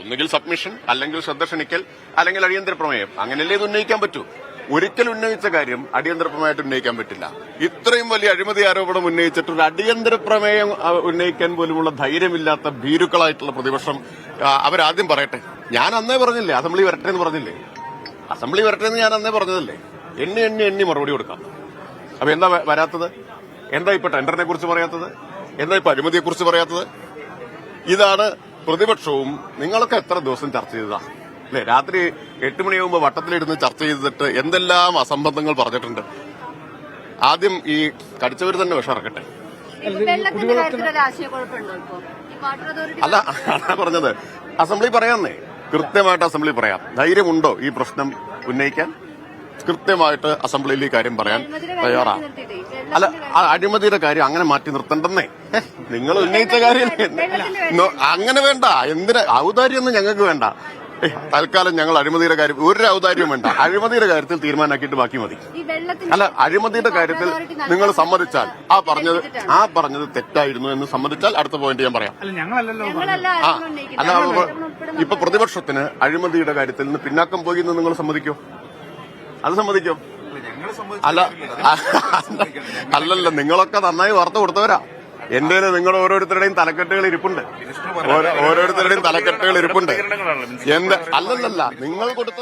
ഒന്നുകിൽ സബ്മിഷൻ, അല്ലെങ്കിൽ ശ്രദ്ധ ക്ഷണിക്കൽ, അല്ലെങ്കിൽ അടിയന്തര പ്രമേയം. അങ്ങനെയല്ലേ ഇത് ഉന്നയിക്കാൻ പറ്റൂ. ഒരിക്കൽ ഉന്നയിച്ച കാര്യം അടിയന്തര പ്രമേയമായിട്ട് ഉന്നയിക്കാൻ പറ്റില്ല. ഇത്രയും വലിയ അഴിമതി ആരോപണം ഉന്നയിച്ചിട്ട് ഒരു അടിയന്തര പ്രമേയം ഉന്നയിക്കാൻ പോലുമുള്ള ധൈര്യമില്ലാത്ത ഭീരുക്കളായിട്ടുള്ള പ്രതിപക്ഷം അവരാദ്യം പറയട്ടെ. ഞാൻ അന്നേ പറഞ്ഞില്ലേ അസംബ്ലി വരട്ടെ എന്ന് പറഞ്ഞില്ലേ? അസംബ്ലി വരട്ടെ എന്ന് ഞാൻ അന്നേ പറഞ്ഞതല്ലേ? എണ്ണി മറുപടി കൊടുക്കാം. അപ്പൊ എന്താ വരാത്തത്? എന്താ ഇപ്പൊ ടെൻഡറിനെ കുറിച്ച് പറയാത്തത്? എന്താ ഇപ്പൊ അഴിമതിയെ കുറിച്ച് പറയാത്തത്? ഇതാണ് പ്രതിപക്ഷവും. നിങ്ങളൊക്കെ എത്ര ദിവസം ചർച്ച ചെയ്തതാ അല്ലെ? രാത്രി 8 മണിയാകുമ്പോൾ വട്ടത്തിലിരുന്ന് ചർച്ച ചെയ്തിട്ട് എന്തെല്ലാം അസംബന്ധങ്ങൾ പറഞ്ഞിട്ടുണ്ട്. ആദ്യം ഈ കടിച്ചവർ തന്നെ വിഷം ഇറക്കട്ടെ. അല്ല, അതാ പറഞ്ഞത്. അസംബ്ലി പറയാന്നേ, കൃത്യമായിട്ട് അസംബ്ലി പറയാം. ധൈര്യമുണ്ടോ ഈ പ്രശ്നം ഉന്നയിക്കാൻ? കൃത്യമായിട്ട് അസംബ്ലിയിൽ ഈ കാര്യം പറയാൻ തയ്യാറാണ്. അല്ല, അഴിമതിയുടെ കാര്യം അങ്ങനെ മാറ്റി നിർത്തണ്ടെന്നേ. നിങ്ങൾ ഉന്നയിച്ച കാര്യം അങ്ങനെ വേണ്ട. എന്തിനാ ഔദാര്യമൊന്നും ഞങ്ങൾക്ക് വേണ്ട. തൽക്കാലം ഞങ്ങൾ അഴിമതിയുടെ കാര്യം ഒരു ഔദാര്യവും വേണ്ട. അഴിമതിയുടെ കാര്യത്തിൽ തീരുമാനമാക്കിയിട്ട് ബാക്കി മതി. അല്ല, അഴിമതിയുടെ കാര്യത്തിൽ നിങ്ങൾ സമ്മതിച്ചാൽ ആ പറഞ്ഞത് തെറ്റായിരുന്നു എന്ന് സമ്മതിച്ചാൽ അടുത്ത പോയിന്റ് ഞാൻ പറയാം. അല്ല, ഇപ്പൊ പ്രതിപക്ഷത്തിന് അഴിമതിയുടെ കാര്യത്തിൽ നിന്ന് പിന്നാക്കം പോയി എന്ന് നിങ്ങൾ സമ്മതിക്കോ? അത് സമ്മതിക്കോ? അല്ലല്ല, നിങ്ങളൊക്കെ നന്നായി വാർത്ത കൊടുത്തവരാ. എന്റെ നിങ്ങളുടെ ഓരോരുത്തരുടെയും തലക്കെട്ടുകൾ ഇരിപ്പുണ്ട്. ഓരോരുത്തരുടെയും തലക്കെട്ടുകൾ ഇരിപ്പുണ്ട്. അല്ലല്ല, നിങ്ങൾ കൊടുത്ത